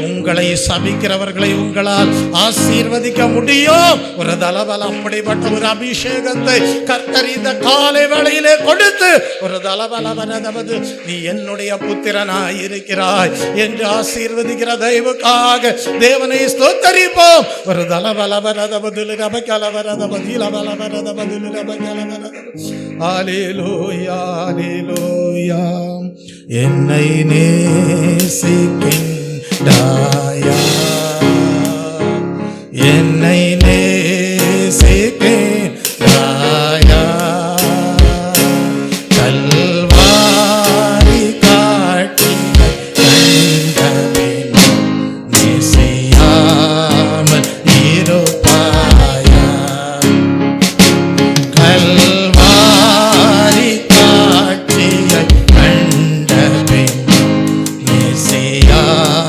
உங்களை சபிக்கிறவர்களை உங்களால் ஆசீர்வதிக்க முடியும். ஒரு தலபல அப்படிப்பட்ட ஒரு அபிஷேகத்தை கர்த்தர் இந்த காலை வேளையிலே கொடுத்து ஒரு தலபலவனது நீ என்னுடைய புத்திரனாய் இருக்கிறாய் என்று ஆசீர்வதிக்கிற தெய்வக்காக தேவனை ஸ்தோத்தரிப்போம். ஒரு தலபலவனது ஹல்லேலூயா, ஹல்லேலூயா. என்னை நேசிக்கின்றாயா, என்னை நேசிக்கின்றாயா, கல்வாரி காட்டினை கண்டபின் நேசியாமல் இருப்பாயா, கல்வாரி காட்சியை கண்டபின் நேசியாமல்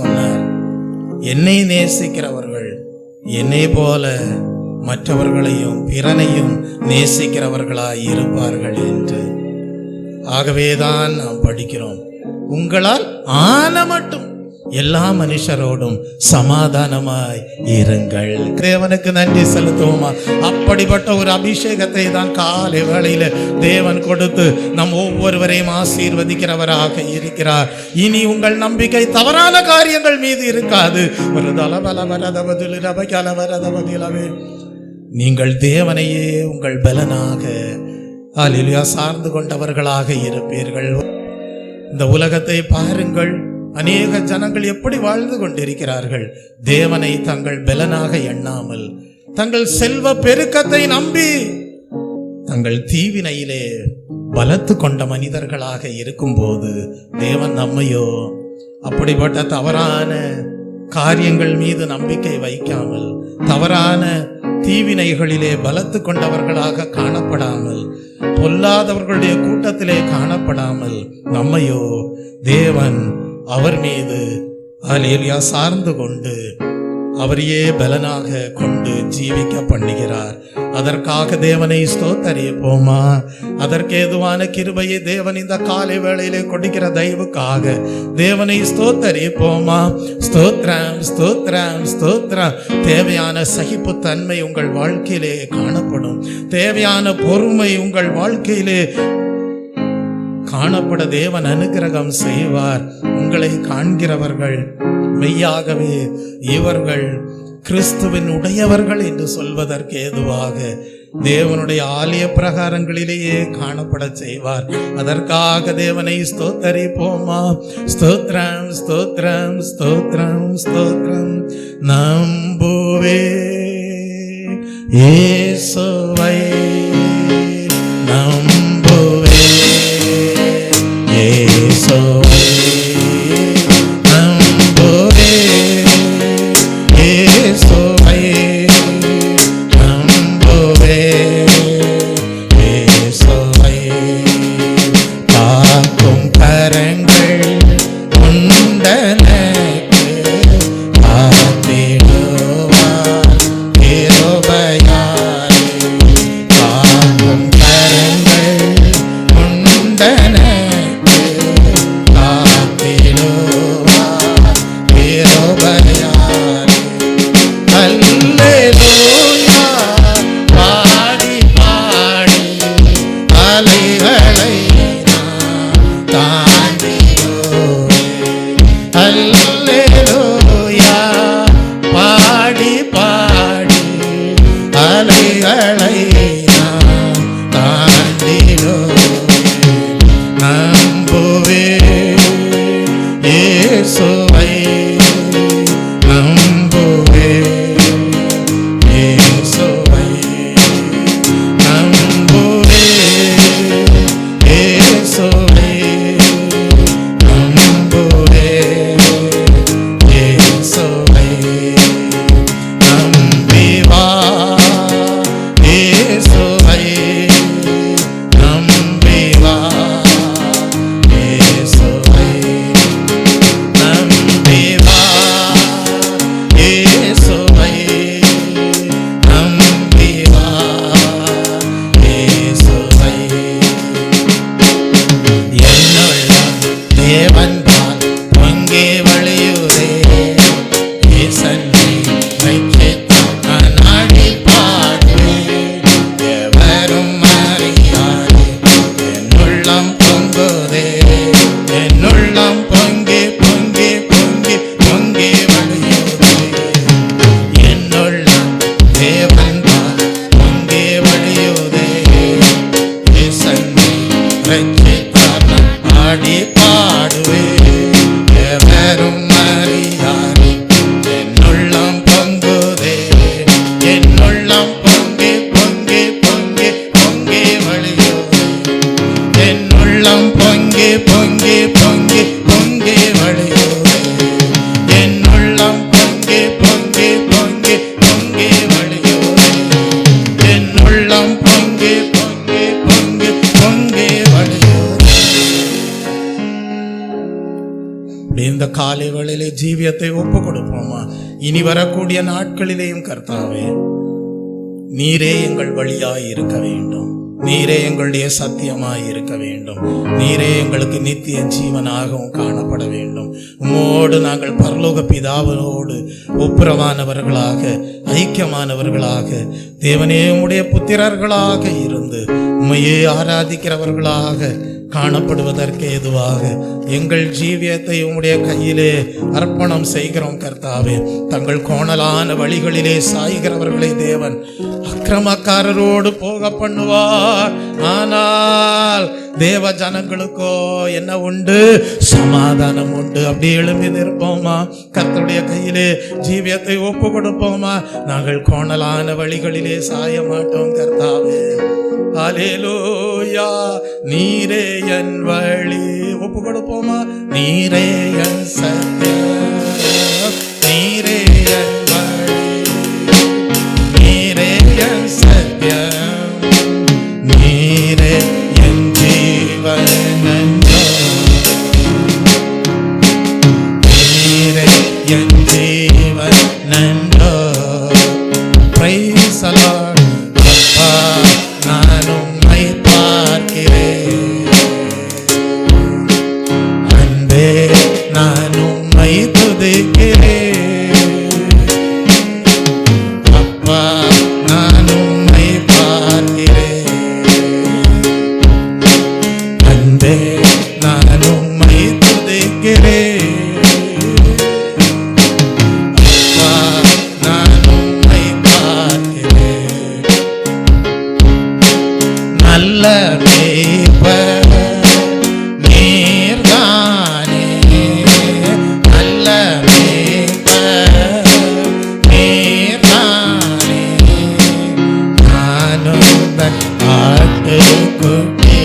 சொன்னார், என்னை நேசிக்கிறவர்கள் என்னை போல மற்றவர்களையும் பிறனையும் நேசிக்கிறவர்களாய் இருப்பார்கள் என்று. ஆகவேதான் நாம் படிக்கிறோம், உங்களால் ஆன மட்டும் எல்லா மனுஷரோடும் சமாதானமாய் இருங்கள். தேவனுக்கு நன்றி செலுத்துவோமா? அப்படிப்பட்ட ஒரு அபிஷேகத்தை தான் காலை வேளையில தேவன் கொடுத்து நம் ஒவ்வொருவரையும் ஆசீர்வதிக்கிறவராக இருக்கிறார். இனி உங்கள் நம்பிக்கை தவறான காரியங்கள் மீது இருக்காது. நீங்கள் தேவனையே உங்கள் பலனாக அல்லேலூயா சார்ந்து கொண்டவர்களாக இருப்பீர்கள். இந்த உலகத்தை பாருங்கள், அநேக ஜனங்கள் எப்படி வாழ்ந்து கொண்டிருக்கிறார்கள். தேவனை தங்கள் பலனாக எண்ணாமல் தங்கள் செல்வ பெருக்கத்தை நம்பி தங்கள் தீவினையிலே பலத்து கொண்ட மனிதர்களாக இருக்கும்போது தேவன் நம்மையோ அப்படிப்பட்ட தவறான காரியங்கள் மீது நம்பிக்கை வைக்காமல் தவறான தீவினைகளிலே பலத்து கொண்டவர்களாக காணப்படாமல் பொல்லாதவர்களுடைய கூட்டத்திலே காணப்படாமல் நம்மையோ தேவன் அவர் மீது அல்லேலூயா சார்ந்து கொண்டு அவரையே பலனாக கொண்டு ஜீவிக்க பண்ணுகிறார். அதற்காக தேவனை ஸ்தோத்தரிப்போமா? அதற்கு ஏதுவான கிருபையை தேவன் இந்த காலை வேளையிலே கொடுக்கிற தயவுக்காக தேவனை ஸ்தோத்தரிப்போமா? ஸ்தோத்ரம் ஸ்தோத்ரம் ஸ்தோத்ரம். தேவையான சகிப்புத்தன்மை உங்கள் வாழ்க்கையிலே காணப்படும். தேவையான பொறுமை உங்கள் வாழ்க்கையிலே காணப்பட தேவன் அனுக்கிரகம் செய்வார். உங்களை காண்கிறவர்கள் மெய்யாகவே இவர்கள் கிறிஸ்துவின் உடையவர்கள் என்று சொல்வதற்கு ஏதுவாக தேவனுடைய ஆலய பிரகாரங்களிலேயே காணப்பட செய்வார். அதற்காக தேவனை ஸ்தோத்தரிப்போமா? ஸ்தோத்ரம் ஸ்தோத்ரம் ஸ்தோத்ரம் ஸ்தோத்ரம். நம்புவே இயேசுவை நம்புவே இயேசுவை நம்புவே இயேசுவை நம்புவே இயேசுவை. காக்கும் கரங்கள் உண்டனக்கு காத்திடுவார் கிருபையாய். காலை வேளையிலே ஜீவியத்தை ஒப்பு கொடுப்போமா? இனி வரக்கூடிய நாட்களிலேயும் கர்த்தாவே, நீரே எங்கள் வழியாய் இருக்க வேண்டும், நீரே எங்களுடைய சத்தியமாய் இருக்க வேண்டும், நீரே எங்களுக்கு நித்திய ஜீவனாகவும் காணப்பட வேண்டும். உம்மோடு நாங்கள் பரலோக பிதாவோடு ஒப்புரவானவர்களாக, ஐக்கியமானவர்களாக, தேவனே உம்முடைய புத்திரர்களாக இருந்து உம்மையே ஆராதிக்கிறவர்களாக காணப்படுவதற்கு ஏதுவாக எங்கள் ஜீவியத்தை உம்முடைய கையிலே அர்ப்பணம் செய்கிறோம் கர்த்தாவே. தங்கள் கோணலான வழிகளிலே சாய்கிறவர்களை தேவன் அக்கிரமக்காரரோடு போக பண்ணுவார். ஆனால் தேவ ஜனங்களுக்கோ என்ன உண்டு? சமாதானம் உண்டு. அப்படி எழும்பி நிற்போமா? கர்த்தருடைய கையிலே ஜீவியத்தை ஒப்பு கொடுப்போமா? நாங்கள் கோணலான வழிகளிலே சாய மாட்டோம் கர்த்தாவே. ஹல்லேலூயா. நீரே என் வழி, ஒப்பு கொடுப்போமா? நீரே என் சத்தியம், நீரே என் வழி, நீரே என் சத்தியம், நீரே என் ஜீவன், நீரே என் ஜீவன் நன்றோ. Praise the Lord. அப்பா, நான் உம்மை பார்க்கிறேன், அன்பே நான் உம்மை துதிக்கிறேன். அப்பா, நான் உம்மை பார்க்கிறேன், அன்பே நான் உம்மை துதிக்கிறேன். அப்பா, நான் உம்மை பார்க்கிறேன். நல்ல மேய்ப்பர் நீர்தானே, நல்ல மேய்ப்பர் நீர்தானே. நான் உந்தன் ஆட்டுக்குட்டி,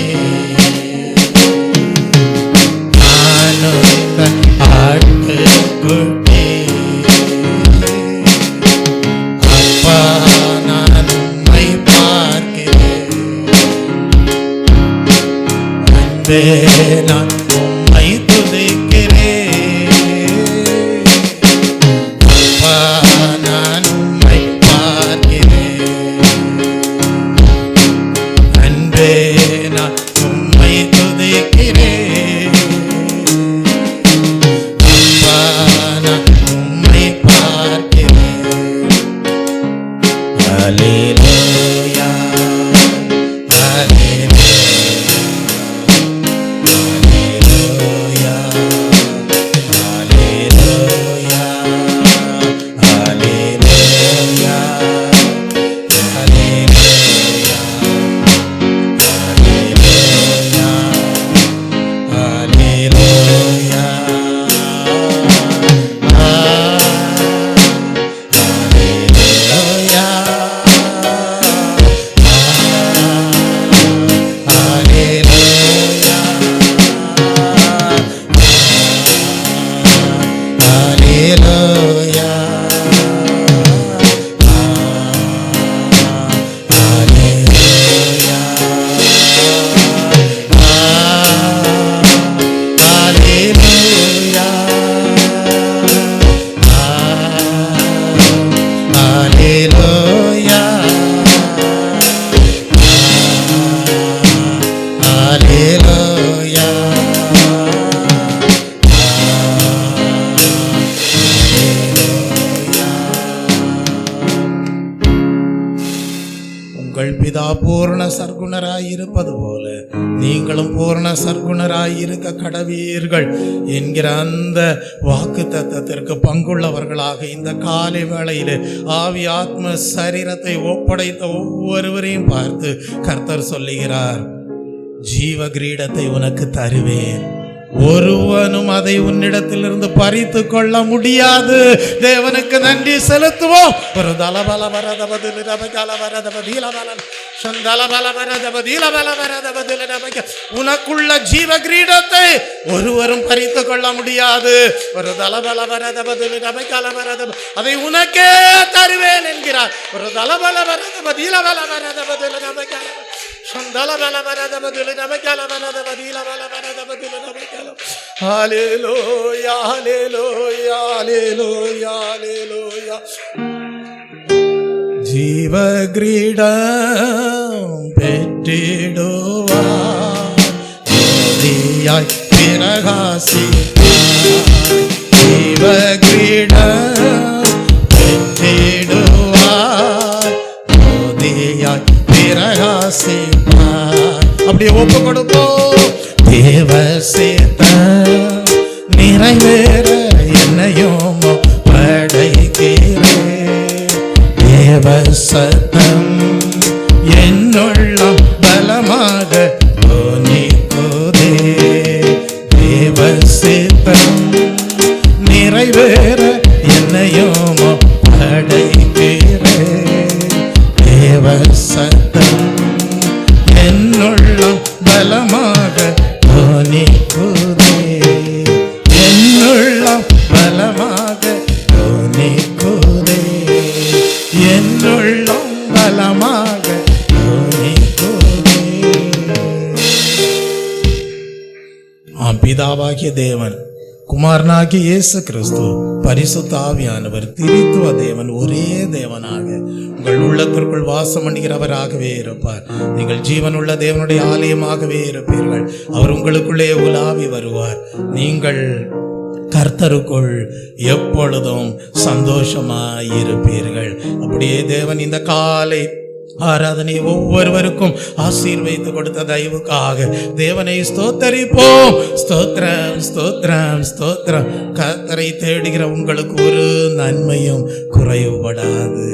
நான் உந்தன் ஆட்டுக்குட்டி. அப்பா, நான் உம்மை பார்க்கிறேன், அன்பே நான் உம்மை துதிக்கிறேன். அப்பா, நான் உம்மை பார்க்கிறேன், அன்பே நான் உம்மை துதிக்கிறேன். அப்பா, நான் உம்மை பார்க்கிறேன். ஹல்லேலூயா, ஹல்லேலூயா, ஹல்லேலூயா, ஹல்லேலூயா, ஹல்லேலூயா, ஹல்லேலூயா, ஹல்லேலூயா. உங்கள் பிதா பூர்ண சர்க்குணராய் இருப்பது போல நீங்களும் பூர்ண சர்க்குணராய் இருக்க கடவீர்கள் என்கிற அந்த வாக்கு தத்தத்திற்கு பங்குள்ளவர்களாக இந்த காலை வேளையிலே ஆவி ஆத்ம சரீரத்தை ஒப்படைத்த ஒவ்வொருவரையும் பார்த்து கர்த்தர் சொல்லுகிறார், ஜீவ கிரீடத்தை உனக்கு தருவேன், ஒருவனும் அதை உன்னிடத்திலிருந்து பறித்து கொள்ள முடியாது. தேவனுக்கு நன்றி செலுத்துவோம். ஒரு தலபல வரத பதில் ரபகல வரத பதில பலன் சந்தல பல வரத பதில பல வரத பதில ரபக. உனக்குள்ள ஜீவ கிரீடத்தை ஒருவரும் பறித்து கொள்ள முடியாது. ஒரு தலபல வரத பதில் ரபகல வரத அதை உனக்கே தருவேன் என்கிறார். ஒரு தலபல வரத பதில பல வரத பதில ரபகல சந்தல பல வரத பதில ரபகல வரத பதில பல வரத பதில ரபகல ஹல்லேலூயா ஹல்லேலூயா ஹல்லேலூயா ஹல்லேலூயா. ஜீவ கிரீடம் பெற்றிடுவார், ஜோதியாய் பிரகாசிப்பார். ஜீவ கிரீடம் பெற்றிடுவார், ஜோதியாய் பிரகாசிப்பார். அப்படியே ஒப்பு கொடுப்போம். தேவ சித்தம் நிறைவேற என்னையும் படைக்கிறேன். தேவ சத்தம் என்னுள்ளம் பலமாக தொனிக்குதே. தேவ சித்தம் நிறைவேற என்னையும் படைக்கிறேன். தேவ சத்தம் என்னுள்ளம் பலமாக தொனிக்குதே. என்னுள்ளம் பலமாக தொனிக்குதே. என்னுள்ளம் பலமாக தொனிக்குதே. பிதாவாகிய தேவன், குமாரனாகிய இயேசு கிறிஸ்து, பரிசுத்த ஆவியானவர், திரித்துவ தேவன் ஒரே தேவனாக உங்கள் உள்ளத்திற்குள் வாசம் பண்ணுகிறவராகவே இருப்பார். நீங்கள் ஜீவனுள்ள தேவனுடைய ஆலயமாகவே இருப்பீர்கள். அவர் உங்களுக்குள்ளே உலாவி வருவார். நீங்கள் கர்த்தருக்குள் எப்பொழுதும் சந்தோஷமாயிருப்பீர்கள். அப்படியே தேவன் இந்த காலை ஆராதனை ஒவ்வொருவருக்கும் ஆசீர்வதித்து கொடுத்த தயவுக்காக தேவனை ஸ்தோத்தரிப்போம். ஸ்தோத்திரம் ஸ்தோத்திரம் ஸ்தோத்திரம். கர்த்தரை தேடுகிற உங்களுக்கு ஒரு நன்மையும் குறைவுபடாது.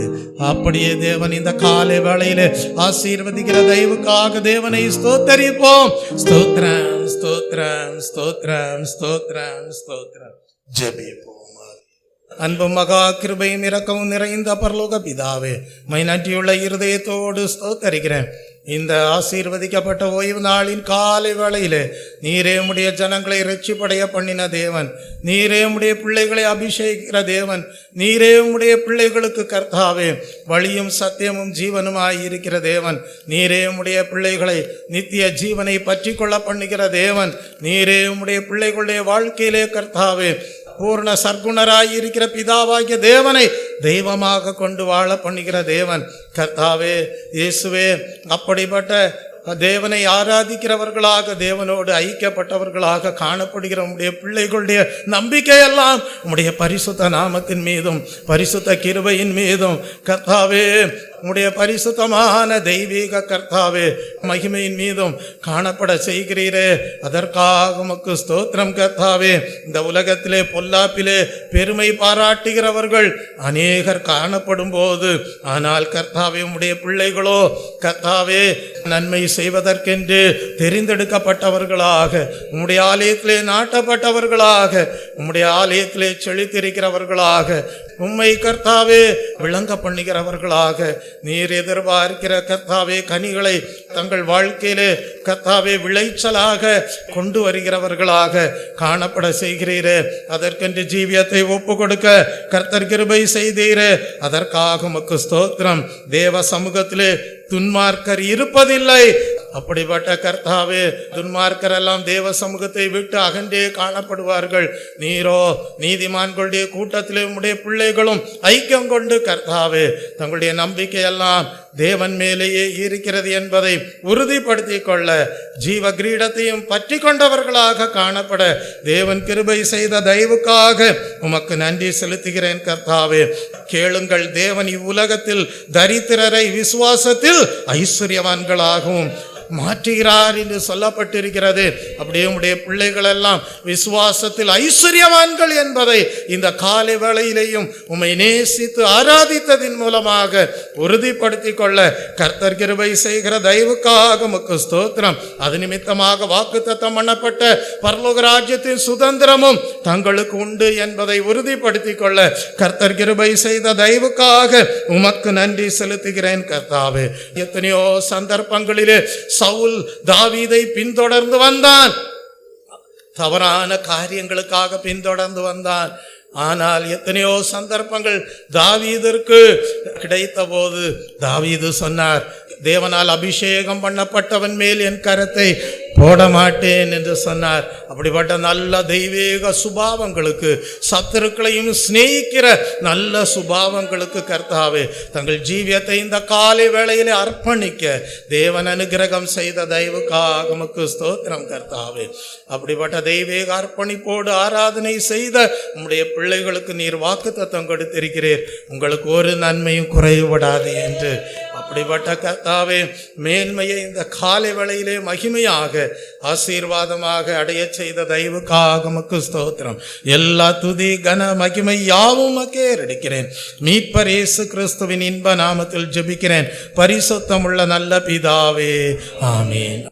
அப்படியே தேவன் இந்த காலை வேளையில ஆசீர்வதிக்கிற தயவுக்காக தேவனை ஸ்தோத்தரிப்போம். ஸ்தோத்திரம் ஸ்தோத்திரம் ஸ்தோத்திரம் ஸ்தோத்திரம் ஸ்தோத்திரம். ஜெபிப்போம். அன்பு மகா கிருபையும் இரக்கமும் நிறைந்த பரலோக பிதாவே, மை நன்றியுள்ள இருதயத்தோடு ஸ்தோத்தரிக்கிறேன். இந்த ஆசீர்வதிக்கப்பட்ட ஓய்வு நாளின் காலை வேளையிலே நீரே உம்முடைய ஜனங்களை இரட்சிப்படைய பண்ணின தேவன், நீரே உம்முடைய பிள்ளைகளை அபிஷேகிக்கிற தேவன், நீரே உம்முடைய பிள்ளைகளுக்கு கர்த்தாவே வழியும் சத்தியமும் ஜீவனுமாய் இருக்கிற தேவன், நீரே உம்முடைய பிள்ளைகளை நித்திய ஜீவனை பற்றி கொள்ள பண்ணுகிற தேவன், நீரே உம்முடைய பிள்ளைகளுடைய வாழ்க்கையிலே கர்த்தாவே பூர்ண சர்க்குணராய் இருக்கிற பிதாவாகிய தேவனை தெய்வமாக கொண்டு வாழ பண்ணுகிற தேவன் கர்த்தாவே இயேசுவே. அப்படிப்பட்ட தேவனை ஆராதிக்கிறவர்களாக, தேவனோடு ஐக்கியப்பட்டவர்களாக காணப்படுகிற உம்முடைய பிள்ளைகளுடைய நம்பிக்கையெல்லாம் உம்முடைய பரிசுத்த நாமத்தின் மீதும் பரிசுத்த கிருபையின் மீதும் கர்த்தாவே உம்முடைய பரிசுத்தமான தெய்வீக கர்த்தாவே மகிமையின் மீதும் காணப்பட செய்கிறீரே. அதற்காக உமக்கு ஸ்தோத்திரம் கர்த்தாவே. இந்த உலகத்திலே பொல்லாப்பிலே பெருமை பாராட்டுகிறவர்கள் அநேகர் காணப்படும் போது, ஆனால் கர்த்தாவே உம்முடைய பிள்ளைகளோ கர்த்தாவே நன்மை செய்வதற்கென்று தெரிந்தெடுக்கப்பட்டவர்களாக, உம்முடைய ஆலயத்திலே நாட்டப்பட்டவர்களாக, உம்முடைய ஆலயத்திலே செழித்திருக்கிறவர்களாக, உம்மை கர்த்தாவே விளங்க பண்ணுகிறவர்களாக, நீர் எதிர்பார்க்கிற கர்த்தாவே கனிகளை தங்கள் வாழ்க்கையிலே கர்த்தாவே விளைச்சலாக கொண்டு வருகிறவர்களாக காணப்பட செய்கிறீரே. அதற்கென்று ஜீவியத்தை ஒப்பு கொடுக்க கர்த்தர் கிருபை செய்தீரே. அதற்காக உமக்கு ஸ்தோத்திரம். தேவ சமூகத்திலே துன்மார்க்கர் இருப்பதில்லை. அப்படிப்பட்ட கர்த்தாவே துன்மார்க்கர் எல்லாம் தேவ சமூகத்தை விட்டு அகன்றே காணப்படுவார்கள். நீரோ நீதிமான்களுடைய கூட்டத்திலே உம்முடைய பிள்ளைகளும் ஐக்கியம் கொண்டு கர்த்தாவே தங்களுடைய நம்பிக்கையெல்லாம் தேவன் மேலேயே இருக்கிறது என்பதை உறுதிப்படுத்தி கொள்ள ஜீவ கிரீடத்தையும் பற்றி கொண்டவர்களாக காணப்பட தேவன் கிருபை செய்த தயவுக்காக உமக்கு நன்றி செலுத்துகிறேன் கர்த்தாவே. கேளுங்கள், தேவன் இவ்வுலகத்தில் தரித்திரரை விசுவாசத்தில் ஐஸ்வர்யவான்களாகவும் மாற்றுகிறார் என்று சொல்லப்பட்டிருக்கிறது. அப்படியே உம்முடைய பிள்ளைகள் எல்லாம் விசுவாசத்தில் ஐஸ்வர்யவான்கள் என்பதை இந்த காலை வேளையிலேயும் உம்மை நேசித்து ஆராதித்ததின் மூலமாக உறுதிப்படுத்தி கொள்ள கர்த்தர் கிருபை செய்கிற தயவுக்காக உமக்கு ஸ்தோத்திரம். அது நிமித்தமாக வாக்குத்தத்தம் பண்ணப்பட்ட பரலோக ராஜ்யத்தின் சுதந்திரமும் தங்களுக்கு உண்டு என்பதை உறுதிப்படுத்தி கொள்ள கர்த்தர் கிருபை செய்த தயவுக்காக உமக்கு நன்றி செலுத்துகிறேன் கர்த்தாவே. எத்தனையோ சந்தர்ப்பங்களிலே சவுல் தாவீதை பின்தொடர்ந்து வந்தான், தவறான காரியங்களுக்காக பின்தொடர்ந்து வந்தான். ஆனால் எத்தனையோ சந்தர்ப்பங்கள் தாவீதிற்கு கிடைத்த போது தாவீது சொன்னார், தேவனால் அபிஷேகம் பண்ணப்பட்டவன் மேல் என் கரத்தை போட மாட்டேன் என்று சொன்னார். அப்படிப்பட்ட நல்ல தெய்வீக சுபாவங்களுக்கு, சத்துருக்களையும் சிநேகிக்கிற நல்ல சுபாவங்களுக்கு கர்த்தாவே தங்கள் ஜீவியத்தை இந்த காலை வேளையிலே அர்ப்பணிக்க தேவன் அனுகிரகம் செய்த தயவுக்காக உமக்கு ஸ்தோத்திரம் கர்த்தாவே. அப்படிப்பட்ட தெய்வீக அர்ப்பணிப்போடு ஆராதனை செய்த உம்முடைய பிள்ளைகளுக்கு நீர் வாக்குத்தத்தம் கொடுத்திருக்கிறீர், உங்களுக்கு ஒரு நன்மையும் குறைபடாது என்று. அப்படிப்பட்ட கர்த்தாவே மேன்மையை இந்த காலை வேளையிலே மகிமையாக ஆசீர்வாதமாக அடைய செய்த தயவுக்காக உமக்கு ஸ்தோத்திரம். எல்லா துதி கன மகிமை யாவும் உமக்கே எடுக்கிறேன். மீட்பர் இயேசு கிறிஸ்துவின் இன்ப நாமத்தில் ஜெபிக்கிறேன் பரிசுத்தமுள்ள நல்ல பிதாவே, ஆமேன்.